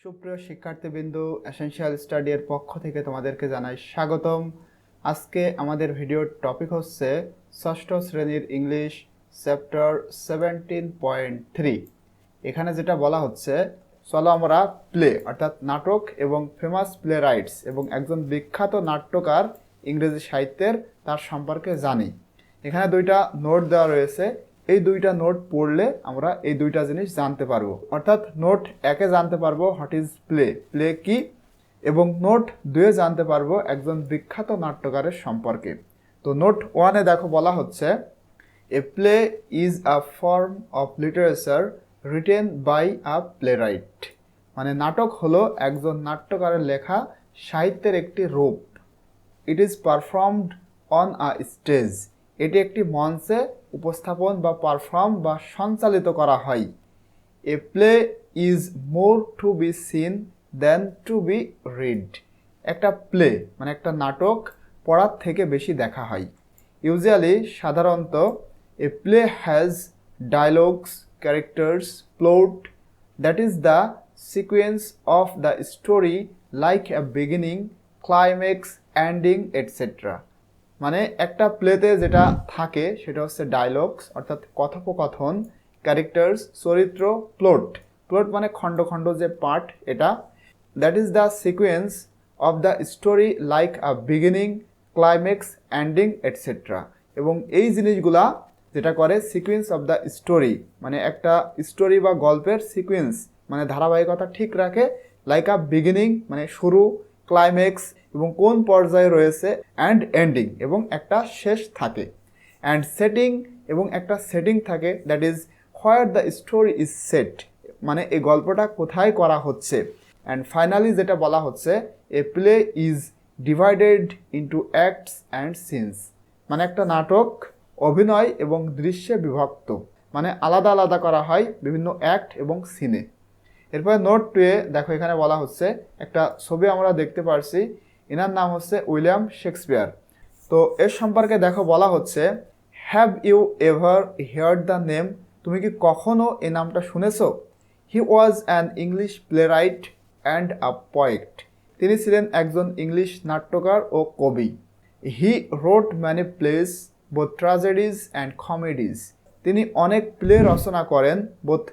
সুপ্রিয় শিক্ষার্থীবৃন্দ, essential study এর পক্ষ থেকে তোমাদেরকে জানাই স্বাগতম। আজকে আমাদের ভিডিওর টপিক হচ্ছে ষষ্ঠ শ্রেণীর ইংলিশ চ্যাপ্টার 17.3। এখানে যেটা বলা হচ্ছে, চলো আমরা প্লে অর্থাৎ নাটক এবং ফেমাস প্লে রাইটস এবং একজন বিখ্যাত নাট্যকার ইংরেজি সাহিত্যের তার সম্পর্কে জানি। এখানে দুইটা নোট দেওয়া রয়েছে। এই দুইটা নোট পড়লে আমরা এই দুইটা জিনিস জানতে পারবো। অর্থাৎ নোট একে জানতে পারবো হোয়াট ইজ প্লে, প্লে কি, এবং নোট দুয়ে জানতে পারবো একজন বিখ্যাত নাট্যকারের সম্পর্কে। তো নোট ওয়ানে দেখো বলা হচ্ছে, a play is a form of literature written by a playwright. মানে নাটক হলো একজন নাট্যকারের লেখা সাহিত্যের একটি রূপ। It is performed on a stage. এটি একটি মঞ্চে উপস্থাপন বা পারফর্ম বা সঞ্চালিত করা হয়। A play is more to be seen than to be read. একটা প্লে মানে একটা নাটক পড়ার থেকে বেশি দেখা হয়। ইউজুয়ালি সাধারণত a play has dialogues, characters, plot, that is the sequence of the story like a beginning, climax, ending etcetera. মানে একটা প্লেতে যেটা থাকে সেটা হচ্ছে ডায়লগস অর্থাৎ কথোপকথন, ক্যারেক্টার্স চরিত্র, প্লট, প্লট মানে খণ্ড খণ্ড যে পার্ট, এটা that is the sequence of the story like a beginning, climax, ending etcetera. এবং এই জিনিসগুলা যেটা করে সিকোয়েন্স অফ দ্য স্টোরি মানে একটা স্টোরি বা গল্পের সিকোয়েন্স মানে ধারাবাহিকতা ঠিক রাখে, লাইক আ বিগিনিং মানে শুরু, ক্লাইম্যাক্স এবং কোন পর্যায়ে রয়েছে, অ্যান্ড এন্ডিং এবং একটা শেষ থাকে, অ্যান্ড সেটিং এবং একটা সেটিং থাকে, that is where the story is set মানে এই গল্পটা কোথায় করা হচ্ছে, অ্যান্ড ফাইনালি যেটা বলা হচ্ছে, a play is divided into acts and scenes. মানে একটা নাটক অভিনয় এবং দৃশ্যে বিভক্ত, মানে আলাদা আলাদা করা হয় বিভিন্ন অ্যাক্ট এবং সিনে। এরপরে নোট 2-এ দেখো এখানে বলা হচ্ছে, একটা ছবি আমরা দেখতে পারছি, এনার নাম হচ্ছে উইলিয়াম শেক্সপিয়ার। তো এর সম্পর্কে দেখো বলা হচ্ছে, have you ever heard the name? তুমি কি কখনো এই নামটা শুনেছো? He was an English playwright and a poet. তিনি ছিলেন একজন ইংলিশ নাট্যকার ও কবি। He wrote many plays, both tragedies and comedies. তিনি অনেক প্লে রচনা করেন, বোথ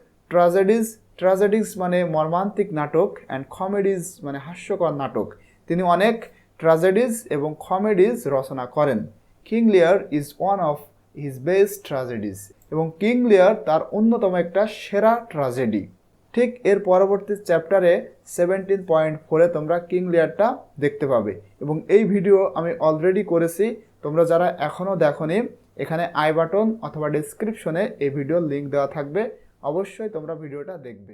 ট্র্যাজেডিজ মানে মর্মান্তিক নাটক, অ্যান্ড কমেডিজ মানে হাস্যকর নাটক। তিনি অনেক ট্র্যাজেডিজ এবং কমেডিজ রচনা করেন। King Lear is one of his best tragedies. এবং কিং লিয়ার তার অন্যতম একটা সেরা ট্র্যাজেডি। ঠিক এর পরবর্তী চ্যাপ্টারে 17.4-এ তোমরা কিং লিয়ারটা দেখতে পাবে, এবং এই ভিডিও আমি অলরেডি করেছি। তোমরা যারা এখনও দেখোনি, এখানে আই বাটন অথবা ডেসক্রিপশনে এই ভিডিওর লিঙ্ক দেওয়া থাকবে, অবশ্যই তোমরা ভিডিওটা দেখবে।